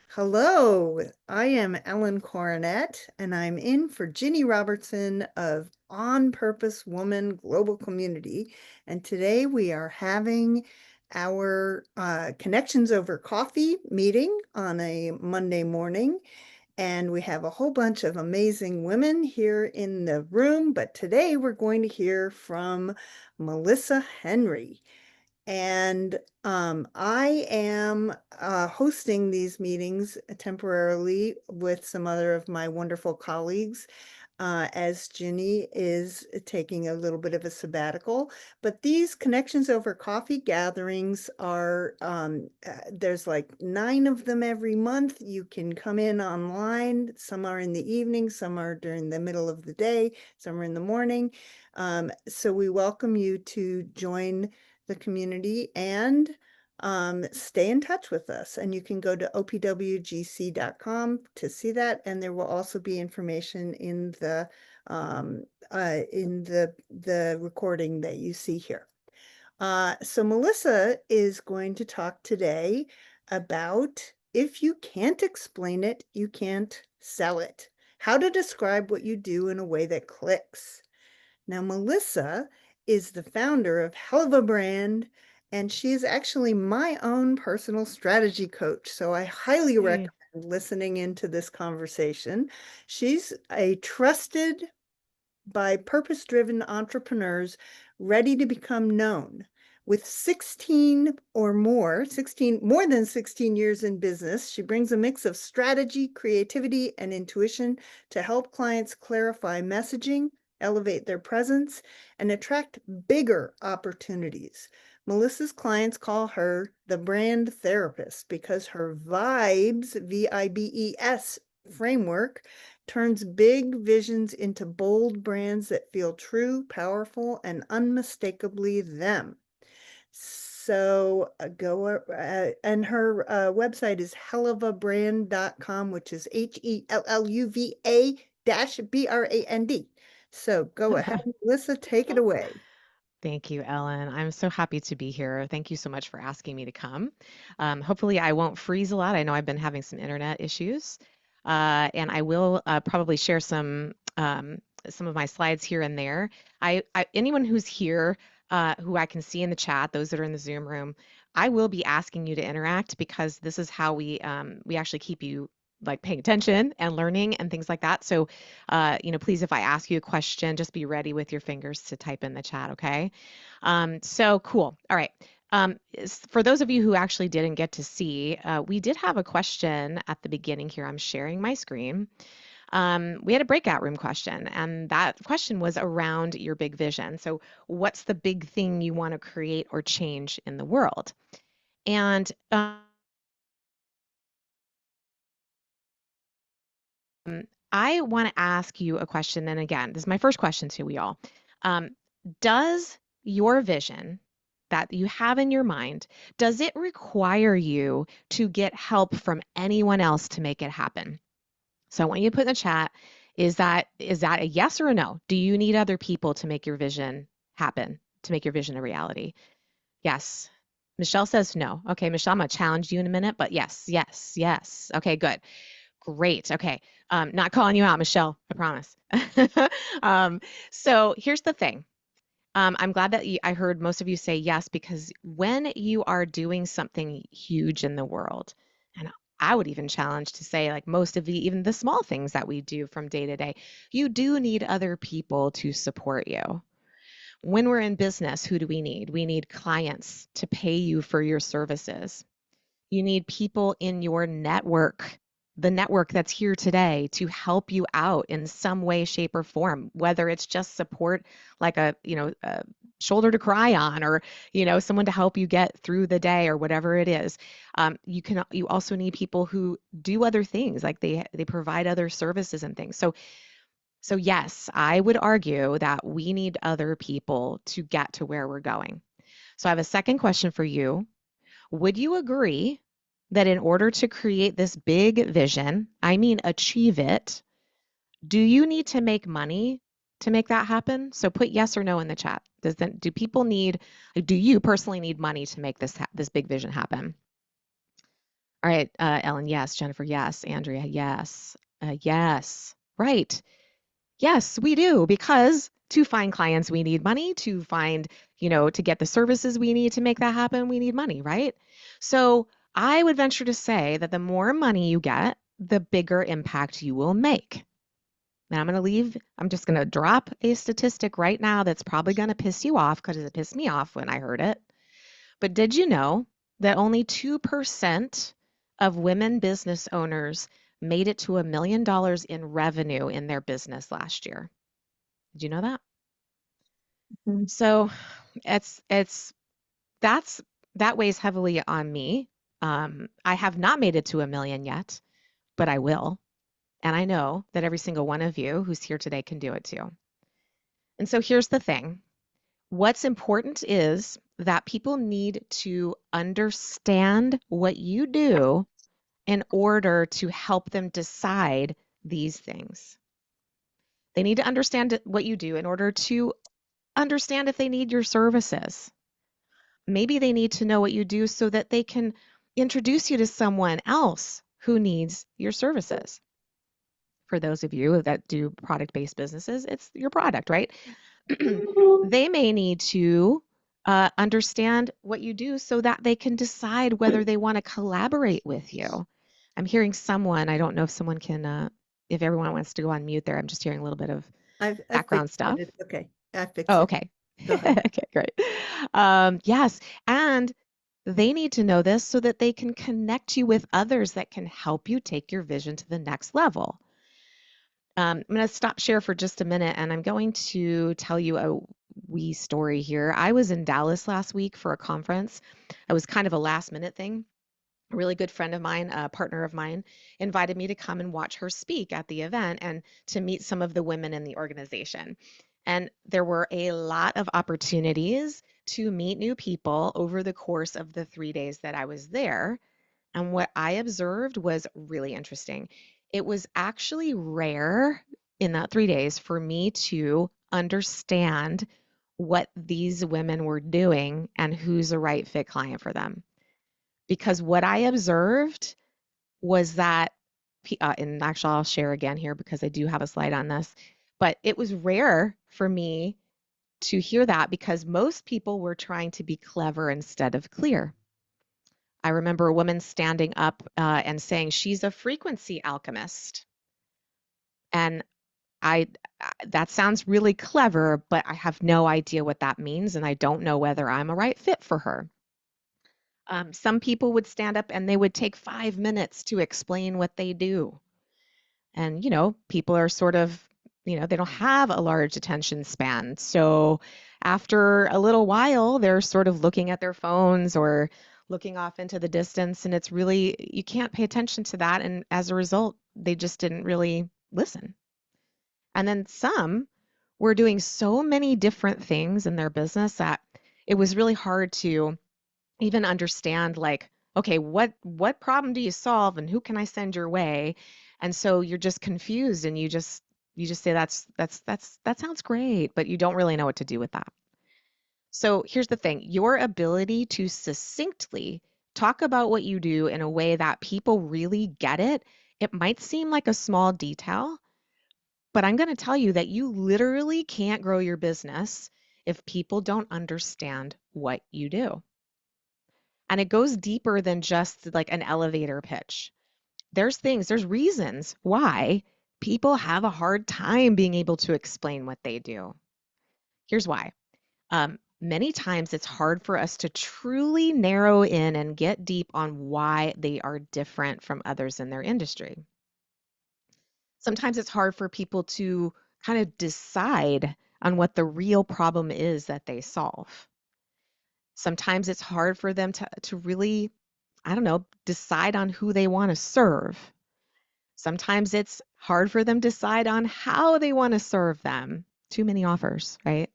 Hello, I am Ellen Coronet, and I'm in for Ginny Robertson of On Purpose Woman Global Community. And today we are having our Connections Over Coffee meeting on a Monday morning. And we have a whole bunch of amazing women here in the room. But today we're going to hear from Melissa Henry. And I am hosting these meetings temporarily with some other of my wonderful colleagues, as Ginny is taking a little bit of a sabbatical. But these Connections Over Coffee gatherings are, there's like 9 of them every month. You can come in online. Some are in the evening, some are during the middle of the day, some are in the morning. So we welcome you to join the community and stay in touch with us. And you can go to opwgc.com to see that. And there will also be information in the recording that you see here. So Melissa is going to talk today about if you can't explain it, you can't sell it. How to describe what you do in a way that clicks. Now, Melissa is the founder of Hell of a Brand, and she is actually my own personal strategy coach. So I highly Hey. recommend listening into this conversation. She's a trusted by purpose-driven entrepreneurs ready to become known. With 16 more than 16 years in business, she brings a mix of strategy, creativity, and intuition to help clients clarify messaging, elevate their presence, and attract bigger opportunities. Melissa's clients call her the brand therapist because her vibes, VIBES framework turns big visions into bold brands that feel true, powerful, and unmistakably them. So and her website is helluvabrand.com, which is HELLUVA dash BRAND. So go ahead, Melissa, take it away. Thank you, Ellen. I'm so happy to be here. Thank you so much for asking me to come. Hopefully, I won't freeze a lot. I know I've been having some internet issues, and I will probably share some of my slides here and there. Anyone who's here, who I can see in the chat, those that are in the Zoom room, I will be asking you to interact because this is how we actually keep you like paying attention and learning and things like that. So please, if I ask you a question, just be ready with your fingers to type in the chat, okay? So cool. All right. For those of you who actually didn't get to see, we did have a question at the beginning here. I'm sharing my screen. We had a breakout room question, and that question was around your big vision. So, what's the big thing you want to create or change in the world? And I want to ask you a question. And again, this is my first question to you all. Um, does your vision that you have in your mind, does it require you to get help from anyone else to make it happen? So I want you to put in the chat, is that a yes or a no? Do you need other people to make your vision happen, to make your vision a reality? Yes. Michelle says no. Okay, Michelle, I'm gonna challenge you in a minute, but yes, yes, yes. Okay, good. Great. Okay. Not calling you out, Michelle, I promise. um, so here's the thing. I'm glad that I heard most of you say yes, because when you are doing something huge in the world, and I would even challenge to say, like most of even the small things that we do from day to day, you do need other people to support you. When we're in business, who do we need? We need clients to pay you for your services. You need people in your network, the network that's here today, to help you out in some way, shape, or form, whether it's just support like a shoulder to cry on, or someone to help you get through the day, or whatever it is. You also need people who do other things, like they provide other services and things. So yes, I would argue that we need other people to get to where we're going. So I have a second question for you. Would you agree that in order to create this big vision, I mean achieve it, do you need to make money to make that happen? So put yes or no in the chat. Do you personally need money to make this big vision happen? All right, Ellen, yes. Jennifer, yes. Andrea, yes. Yes. Right. Yes, we do, because to find clients, we need money. To find, to get the services we need to make that happen, we need money, right? So I would venture to say that the more money you get, the bigger impact you will make. Now I'm just going to drop a statistic right now that's probably going to piss you off because it pissed me off when I heard it. But did you know that only 2% of women business owners made it to $1 million in revenue in their business last year? Did you know that? Mhm. So it's that's that weighs heavily on me. I have not made it to a million yet, but I will. And I know that every single one of you who's here today can do it too. And so here's the thing. What's important is that people need to understand what you do in order to help them decide these things. They need to understand what you do in order to understand if they need your services. Maybe they need to know what you do so that they can introduce you to someone else who needs your services. For those of you that do product based businesses, it's your product, right? They may need to understand what you do so that they can decide whether they want to collaborate with you. I'm hearing someone, I don't know if someone can, if everyone wants to go on mute there, I'm just hearing a little bit of I background fixed it. stuff. It's okay. I fixed Oh, it. okay. Go ahead. Okay, great. Yes. And they need to know this so that they can connect you with others that can help you take your vision to the next level. I'm going to stop share for just a minute and I'm going to tell you a wee story here. I was in Dallas last week for a conference. It was kind of a last minute thing. A really good friend of mine, a partner of mine, invited me to come and watch her speak at the event and to meet some of the women in the organization. And there were a lot of opportunities to meet new people over the course of the 3 days that I was there. And what I observed was really interesting. It was actually rare in that 3 days for me to understand what these women were doing and who's a right fit client for them. Because what I observed was that, and actually, I'll share again here because I do have a slide on this, but it was rare for me to hear that because most people were trying to be clever instead of clear. I remember a woman standing up and saying she's a frequency alchemist. And I that sounds really clever, but I have no idea what that means, and I don't know whether I'm a right fit for her. Some people would stand up and they would take 5 minutes to explain what they do. And, people are sort of, they don't have a large attention span. So after a little while, they're sort of looking at their phones or looking off into the distance. And it's really, you can't pay attention to that. And as a result, they just didn't really listen. And then some were doing so many different things in their business that it was really hard to even understand, like, okay, what problem do you solve and who can I send your way? And so you're just confused and you just say that sounds great, but you don't really know what to do with that. So here's the thing, your ability to succinctly talk about what you do in a way that people really get it, it might seem like a small detail, but I'm going to tell you that you literally can't grow your business if people don't understand what you do. And it goes deeper than just like an elevator pitch. There's reasons why people have a hard time being able to explain what they do. Here's why. Many times it's hard for us to truly narrow in and get deep on why they are different from others in their industry. Sometimes it's hard for people to kind of decide on what the real problem is that they solve. Sometimes it's hard for them to really, I don't know, decide on who they want to serve. Sometimes it's hard for them to decide on how they want to serve them. Too many offers, right?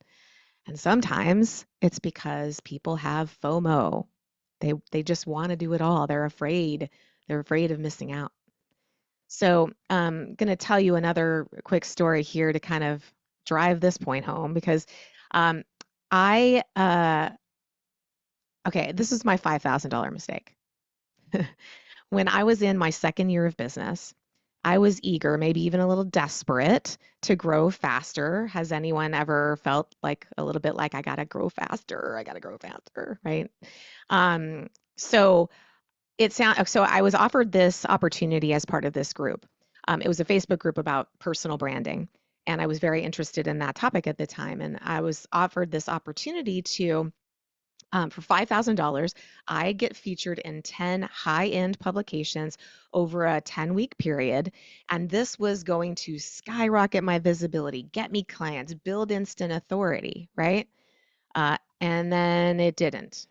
And sometimes it's because people have FOMO. They just want to do it all. They're afraid. They're afraid of missing out. So I'm going to tell you another quick story here to kind of drive this point home because um, I okay, this is my $5,000 mistake. when I was in my second year of business, I was eager, maybe even a little desperate to grow faster. Has anyone ever felt like a little bit like I gotta grow faster? I gotta grow faster, right? Um, so so I was offered this opportunity as part of this group. It was a Facebook group about personal branding, and I was very interested in that topic at the time. And I was offered this opportunity to for $5,000, I get featured in 10 high-end publications over a 10-week period. And this was going to skyrocket my visibility, get me clients, build instant authority, right? And then it didn't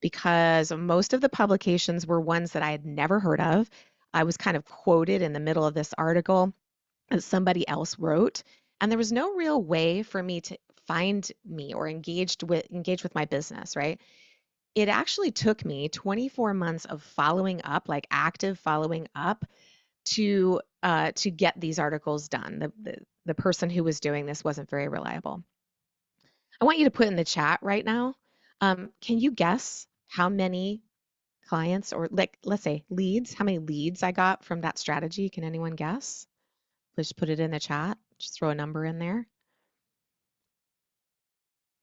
because most of the publications were ones that I had never heard of. I was kind of quoted in the middle of this article that somebody else wrote, and there was no real way for me to find me or engage with my business, right? It actually took me 24 months of following up, like active following up, to get these articles done. The person who was doing this wasn't very reliable. I want you to put in the chat right now. Can you guess how many clients or like let's say leads, how many leads I got from that strategy? Can anyone guess? Just put it in the chat. Just throw a number in there.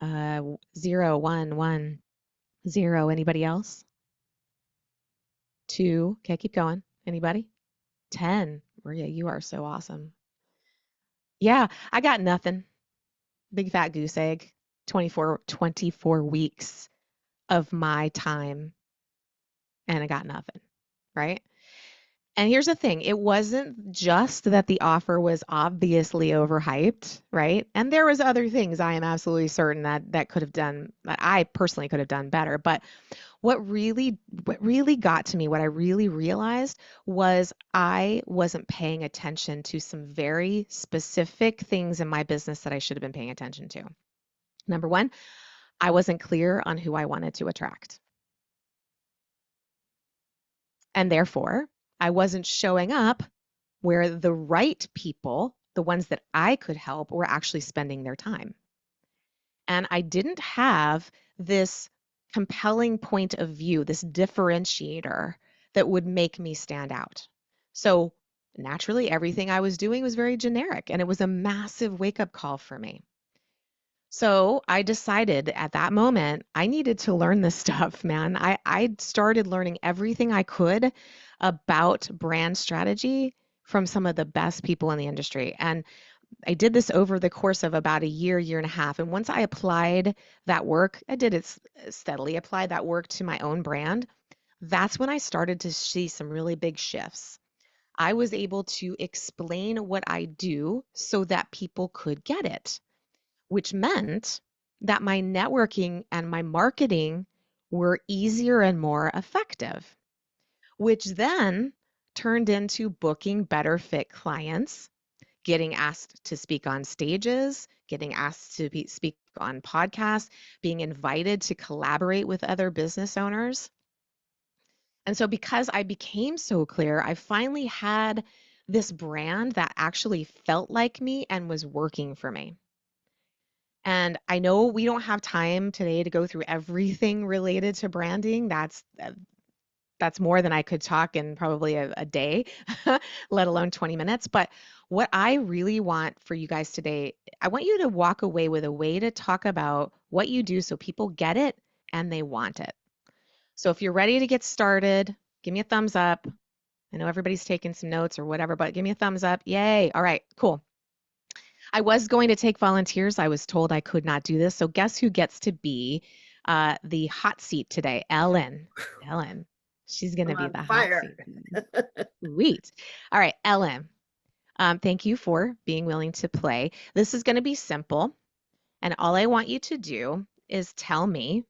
0, 1, 1, 0. Anybody else? 2. Okay, keep going. Anybody? 10. Maria, you are so awesome. Yeah, I got nothing. Big fat goose egg. 24 weeks of my time and I got nothing, right? And here's the thing, it wasn't just that the offer was obviously overhyped, right? And there was other things I am absolutely certain that could have done that I personally could have done better, but what really got to me, what I really realized was I wasn't paying attention to some very specific things in my business that I should have been paying attention to. Number one, I wasn't clear on who I wanted to attract. And therefore, I wasn't showing up where the right people, the ones that I could help, were actually spending their time. And I didn't have this compelling point of view, this differentiator that would make me stand out. So naturally, everything I was doing was very generic, and it was a massive wake up call for me. So I decided at that moment I needed to learn this stuff, man. I started learning everything I could about brand strategy from some of the best people in the industry. And I did this over the course of about a year, year and a half. And once I applied that work, I did it steadily, applied that work to my own brand. That's when I started to see some really big shifts. I was able to explain what I do so that people could get it, which meant that my networking and my marketing were easier and more effective, which then turned into booking better fit clients, getting asked to speak on stages, getting asked to speak on podcasts, being invited to collaborate with other business owners. And so, because I became so clear, I finally had this brand that actually felt like me and was working for me. And I know we don't have time today to go through everything related to branding. That's more than I could talk in probably a day, let alone 20 minutes. But what I really want for you guys today, I want you to walk away with a way to talk about what you do so people get it and they want it. So if you're ready to get started, give me a thumbs up. I know everybody's taking some notes or whatever, but give me a thumbs up. Yay. All right, cool. I was going to take volunteers. I was told I could not do this. So guess who gets to be the hot seat today? Ellen. Ellen. She's going I'm to be on the hot fire. seat. Sweet. All right, Ellen. Thank you for being willing to play. This is going to be simple. And all I want you to do is tell me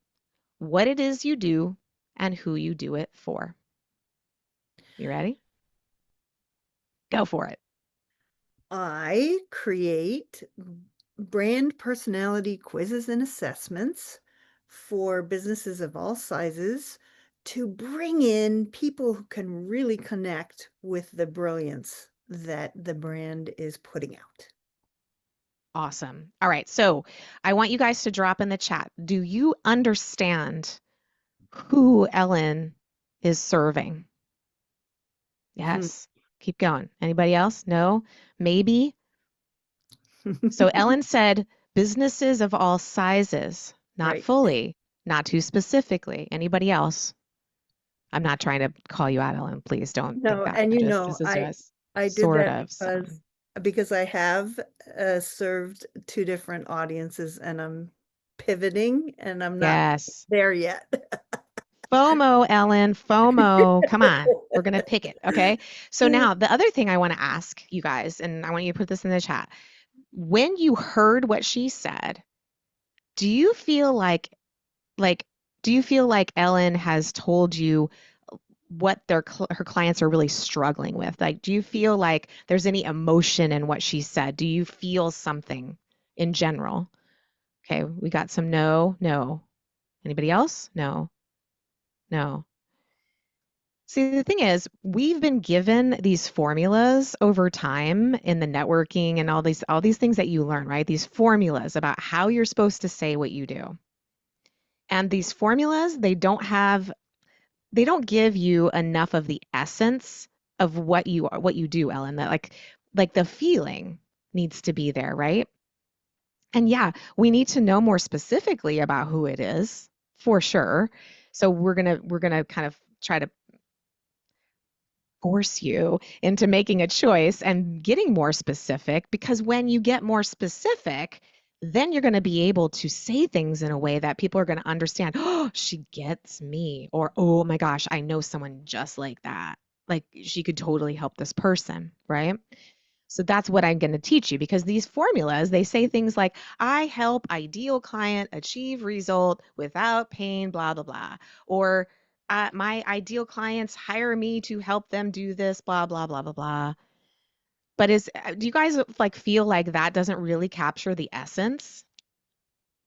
what it is you do and who you do it for. You ready? Go for it. I create brand personality quizzes and assessments for businesses of all sizes to bring in people who can really connect with the brilliance that the brand is putting out. Awesome. All right. So I want you guys to drop in the chat. Do you understand who Ellen is serving? Yes. Keep going. Anybody else? No? Maybe? So Ellen said businesses of all sizes, not Right. fully, not too specifically. Anybody else? I'm not trying to call you out, Ellen. Please don't think No, that. and This is just I did sort that of some. because I have served two different audiences and I'm pivoting and I'm not Yes. there yet. FOMO, Ellen, FOMO. Come on. We're going to pick it. Okay. So now the other thing I want to ask you guys, and I want you to put this in the chat. When you heard what she said, do you feel like do you feel like Ellen has told you what her clients are really struggling with? Like, do you feel like there's any emotion in what she said? Do you feel something in general? Okay, we got some no, no. Anybody else? No, no. See, the thing is, we've been given these formulas over time in the networking and all these things that you learn, right? These formulas about how you're supposed to say what you do. And these formulas, they don't give you enough of the essence of what you do, Ellen. That like the feeling needs to be there, right? And yeah, we need to know more specifically about who it is for sure. So we're gonna kind of try to force you into making a choice and getting more specific because when you get more specific, then you're going to be able to say things in a way that people are going to understand. Oh, she gets me. Or, oh my gosh, I know someone just like that. Like she could totally help this person, right? So that's what I'm going to teach you because these formulas, they say things like, I help ideal client achieve result without pain, blah, blah, blah. Or my ideal clients hire me to help them do this, blah, blah, blah, blah, blah. But do you guys like feel like that doesn't really capture the essence?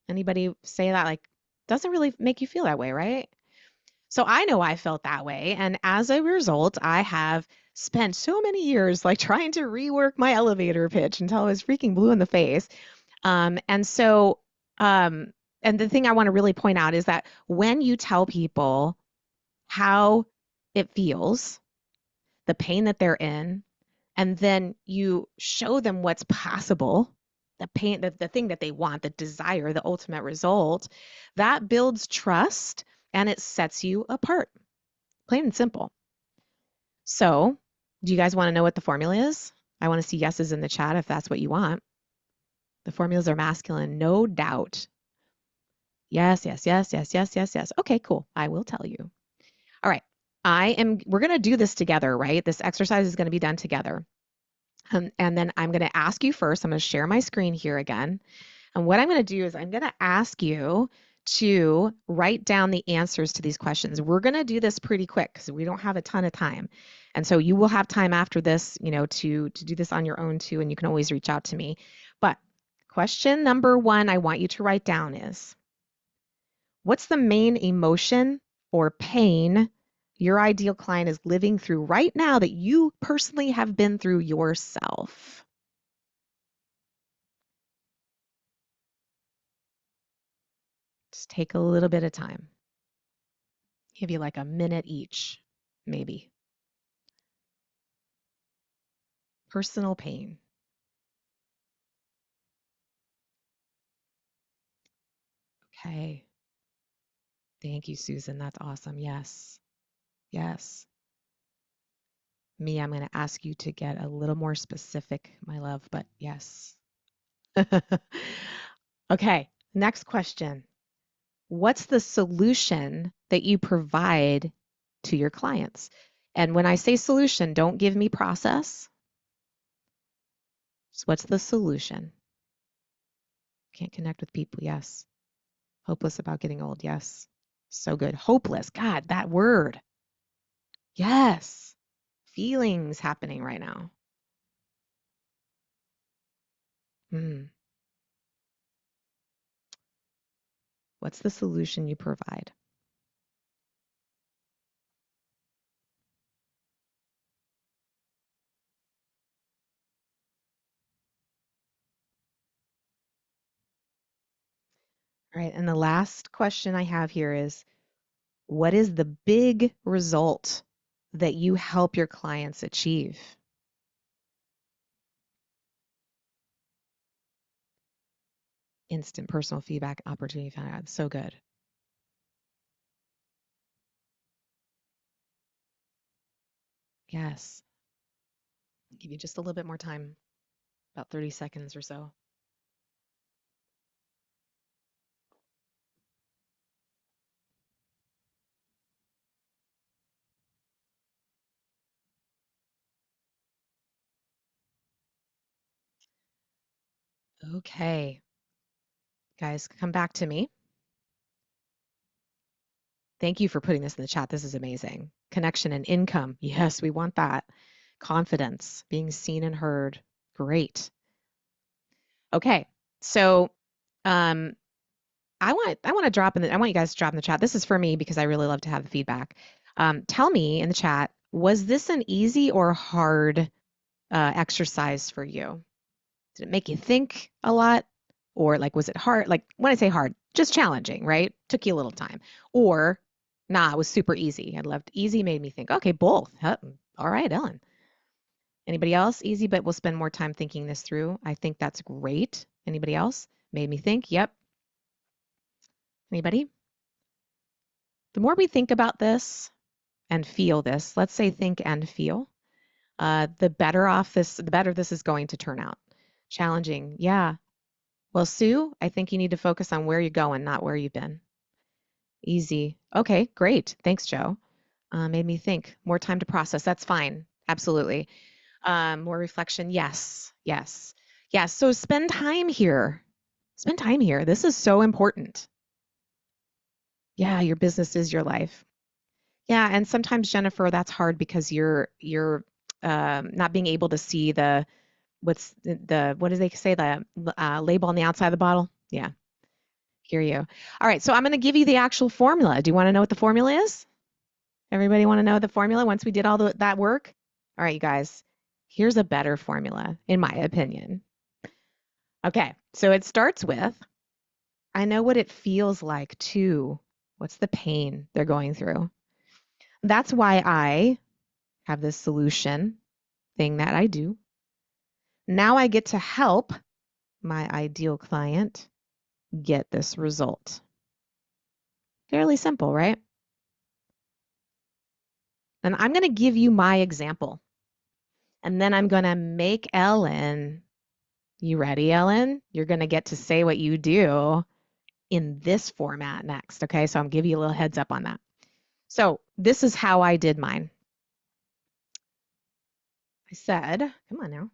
Anybody say that like doesn't really make you feel that way, right? So I know I felt that way. And as a result, I have spent so many years like trying to rework my elevator pitch until I was freaking blue in the face. And so, um, and the thing I want to really point out is that when you tell people how it feels, the pain that they're in, and then you show them what's possible, the pain, the thing that they want, the desire, the ultimate result, that builds trust and it sets you apart. Plain and simple. So, do you guys want to know what the formula is? I want to see yeses in the chat if that's what you want. The formulas are masculine, no doubt. Yes, yes, yes, yes, yes, yes, yes. Okay, cool. I will tell you. All right. We're going to do this together, right? This exercise is going to be done together. And then I'm going to ask you first. I'm going to share my screen here again. And what I'm going to do is I'm going to ask you to write down the answers to these questions. We're going to do this pretty quick because we don't have a ton of time. And so you will have time after this, to do this on your own too, and you can always reach out to me. But question number one I want you to write down is, what's the main emotion or pain your ideal client is living through right now that you personally have been through yourself? Just take a little bit of time. Give you like a minute each, maybe. Personal pain. Okay. Thank you, Susan. That's awesome. Yes. Yes. Me, I'm going to ask you to get a little more specific, my love, but yes. Okay. Next question. What's the solution that you provide to your clients? And when I say solution, don't give me process. Just what's the solution? Can't connect with people. Yes. Hopeless about getting old. Yes. So good. Hopeless. God, that word. Yes. Feelings happening right now. Hmm. What's the solution you provide? All right. And the last question I have here is, what is the big result that you help your clients achieve? Instant personal feedback opportunity. So good. Yes. Give you just a little bit more time, about 30 seconds or so. Okay. Guys, come back to me. Thank you for putting this in the chat. This is amazing. Connection and income. Yes, we want that. Confidence, being seen and heard. Great. Okay. So, um, I want to drop in the I want you guys to drop in the chat. This is for me because I really love to have the feedback. Tell me in the chat, was this an easy or hard exercise for you? Did it make you think a lot? Or like, was it hard? Like when I say hard, just challenging, right? Took you a little time. Or nah, it was super easy. I loved easy, made me think, okay, both. Huh, all right, Ellen. Anybody else? Easy, but we'll spend more time thinking this through. I think that's great. Anybody else? Made me think. Yep. Anybody? The more we think about this and feel this, let's say think and feel, the better this is going to turn out. Challenging. Yeah. Well, Sue, I think you need to focus on where you're going, not where you've been. Easy. Okay, great. Thanks, Joe. Made me think. More time to process. That's fine. Absolutely. More reflection. Yes. Yes. Yes. So spend time here. Spend time here. This is so important. Yeah, your business is your life. Yeah, and sometimes Jennifer, that's hard because you're not being able to see the what do they say, the label on the outside of the bottle. Yeah, hear you. All right, so I'm going to give you the actual formula. Do you want to know what the formula is? Everybody want to know the formula once we did all that work? All right, you guys, here's a better formula, in my opinion. Okay, so it starts with, I know what it feels like to, what's the pain they're going through? That's why I have this solution thing that I do. Now I get to help my ideal client get this result. Fairly simple, right? And I'm going to give you my example. And then I'm going to make Ellen, you ready, Ellen? You're going to get to say what you do in this format next. Okay. So I'm giving you a little heads up on that. So this is how I did mine. I said, come on now.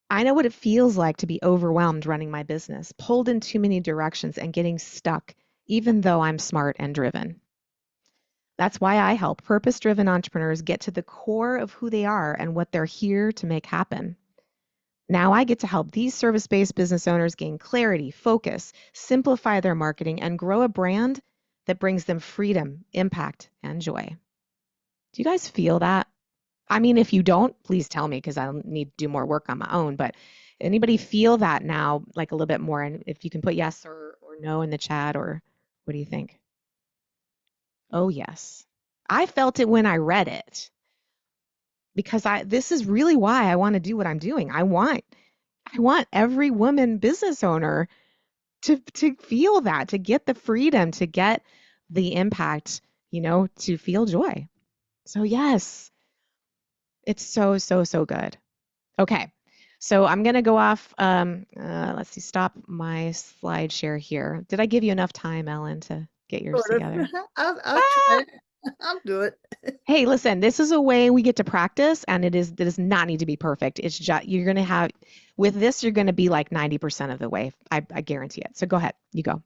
I know what it feels like to be overwhelmed running my business, pulled in too many directions and getting stuck, even though I'm smart and driven. That's why I help purpose-driven entrepreneurs get to the core of who they are and what they're here to make happen. Now I get to help these service-based business owners gain clarity, focus, simplify their marketing, and grow a brand that brings them freedom, impact, and joy. Do you guys feel that? I mean, if you don't, please tell me because I'll need to do more work on my own. But anybody feel that now, like a little bit more? And if you can put yes or no in the chat, or what do you think? Oh, yes. I felt it when I read it because this is really why I want to do what I'm doing. I want every woman business owner to feel that, to get the freedom, to get the impact, to feel joy. So yes, it's so, so, so good. Okay. So I'm going to go off. Let's see, stop my slide share here. Did I give you enough time, Ellen, to get yours Sort of. together? I'll Ah! try it. I'll do it. Hey, listen, this is a way we get to practice, and it does not need to be perfect. It's just you're going to have with this, you're going to be like 90% of the way. I guarantee it. So go ahead, you go.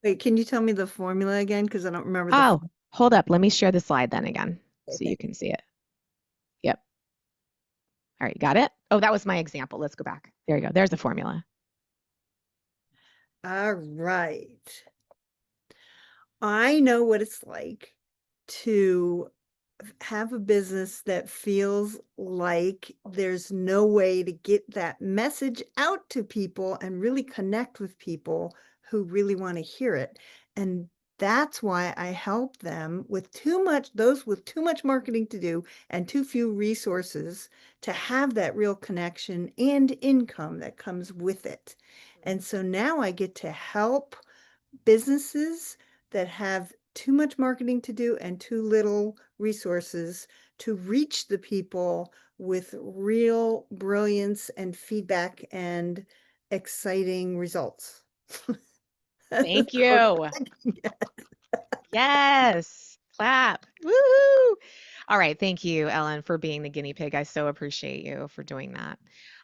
Wait, can you tell me the formula again? Because I don't remember the Oh, hold up. Let me share the slide then again okay, so you thank you. can see it. Yep. All right, got it? Oh, that was my example. Let's go back. There you go. There's the formula. All right. I know what it's like to have a business that feels like there's no way to get that message out to people and really connect with people who really want to hear it. And that's why I help them with too much, those with too much marketing to do and too few resources to have that real connection and income that comes with it. And so now I get to help businesses that have too much marketing to do and too little resources to reach the people with real brilliance and feedback and exciting results. That's the Thank closest you. I can get. Yes. Clap. Woohoo. All right. Thank you, Ellen, for being the guinea pig. I so appreciate you for doing that.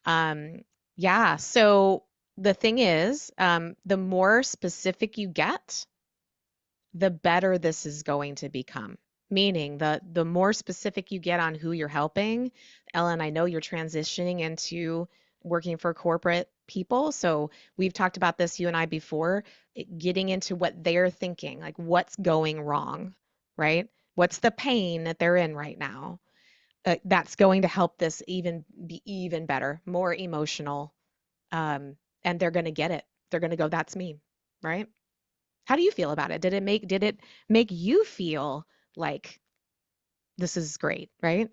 Um, yeah. So the thing is, the more specific you get, the better this is going to become. Meaning the more specific you get on who you're helping, Ellen, I know you're transitioning into working for corporate people. So we've talked about this, you and I, before, getting into what they're thinking, like what's going wrong, right? What's the pain that they're in right now? That's going to help this even be even better, more emotional, and they're going to get it. They're going to go, "That's me," right? How do you feel about it? Did it make you feel like this is great, right?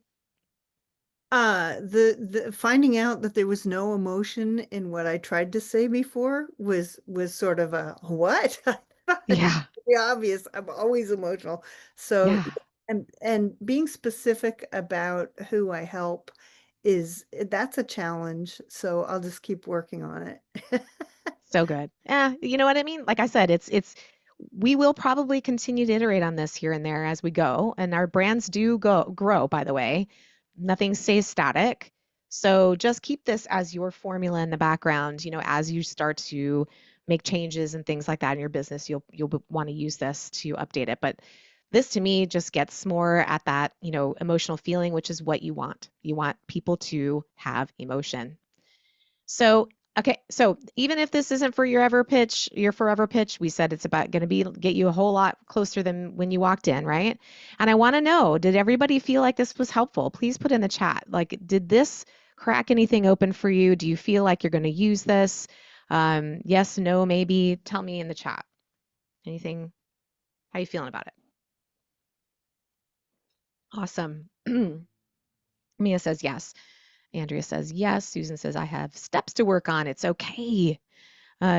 The finding out that there was no emotion in what I tried to say before was sort of a what? I thought it was Yeah. pretty obvious. I'm always emotional. So, Yeah. and being specific about who I help is that's a challenge. So I'll just keep working on it. So good. Yeah, you know what I mean? Like I said, it's we will probably continue to iterate on this here and there as we go, and our brands do go grow, by the way. Nothing stays static. So just keep this as your formula in the background, as you start to make changes and things like that in your business, you'll want to use this to update it. But this to me just gets more at that, emotional feeling, which is what you want. You want people to have emotion. So, okay, so even if this isn't for your forever pitch, we said it's about going to be get you a whole lot closer than when you walked in, right? And I want to know, did everybody feel like this was helpful? Please put in the chat. Like, did this crack anything open for you? Do you feel like you're going to use this? Yes, no, maybe. Tell me in the chat. Anything? How you feeling about it? Awesome. Mia says yes. Andrea says yes. Susan says I have steps to work on. It's okay.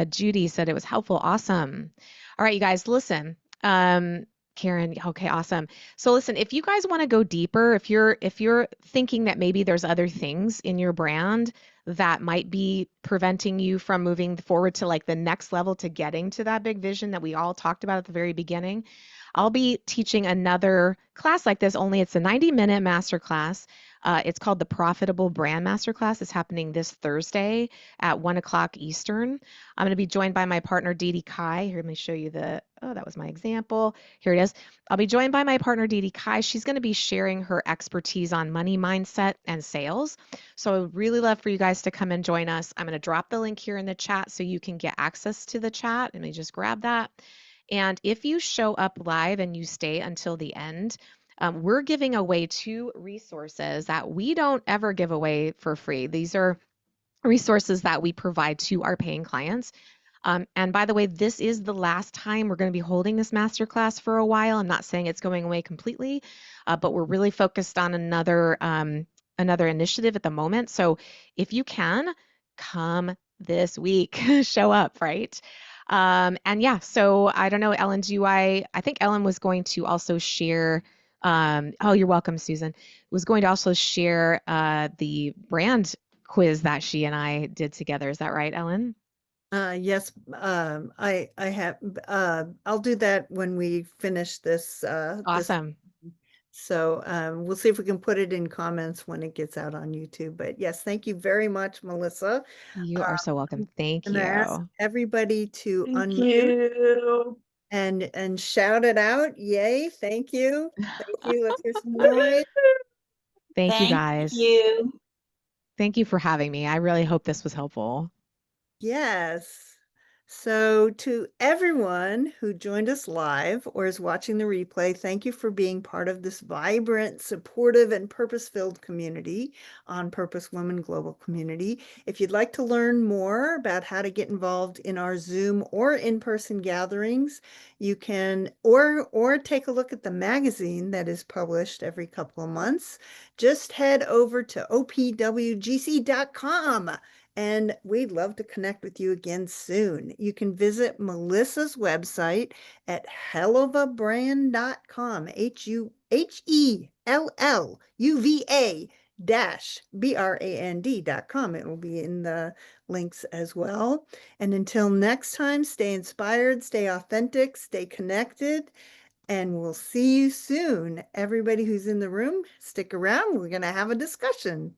Judy said it was helpful. Awesome. All right, you guys, listen. Karen, okay, awesome. So listen, if you guys want to go deeper, if you're thinking that maybe there's other things in your brand that might be preventing you from moving forward to like the next level to getting to that big vision that we all talked about at the very beginning, I'll be teaching another class like this, only it's a 90-minute master class. It's called the Profitable Brand Masterclass. It's happening this Thursday at 1 o'clock Eastern. I'm going to be joined by my partner, Dee Kai. Here, let me show you that was my example. Here it is. I'll be joined by my partner, Dee Kai. She's going to be sharing her expertise on money mindset and sales. So I would really love for you guys to come and join us. I'm going to drop the link here in the chat so you can get access to the chat. Let me just grab that. And if you show up live and you stay until the end, we're giving away 2 resources that we don't ever give away for free. These are resources that we provide to our paying clients. And by the way, this is the last time we're going to be holding this masterclass for a while. I'm not saying it's going away completely, but we're really focused on another initiative at the moment. So if you can, come this week, show up, right? And yeah, so I don't know, Ellen, I think Ellen was going to also share, oh, you're welcome, Susan, was going to also share the brand quiz that she and I did together. Is that right, Ellen? Yes, I have, I'll do that when we finish this. Awesome. So, we'll see if we can put it in comments when it gets out on YouTube. But yes, thank you very much, Melissa. You are so welcome. I'm Thank gonna ask you. everybody to Thank unmute you. and shout it out. Yay, thank you. Thank you. Let's hear some noise. Thank you Thank guys. you. Thank you for having me. I really hope this was helpful. Yes. So, to everyone who joined us live or is watching the replay, thank you for being part of this vibrant, supportive, and purpose-filled community, On Purpose Women Global Community. If you'd like to learn more about how to get involved in our Zoom or in-person gatherings, you can or take a look at the magazine that is published every couple of months. Just head over to opwgc.com. And we'd love to connect with you again soon. You can visit Melissa's website at helluvabrand.com, HUHELLUVA dash BRAND.com. It will be in the links as well. And until next time, stay inspired, stay authentic, stay connected, and we'll see you soon. Everybody who's in the room, stick around. We're going to have a discussion.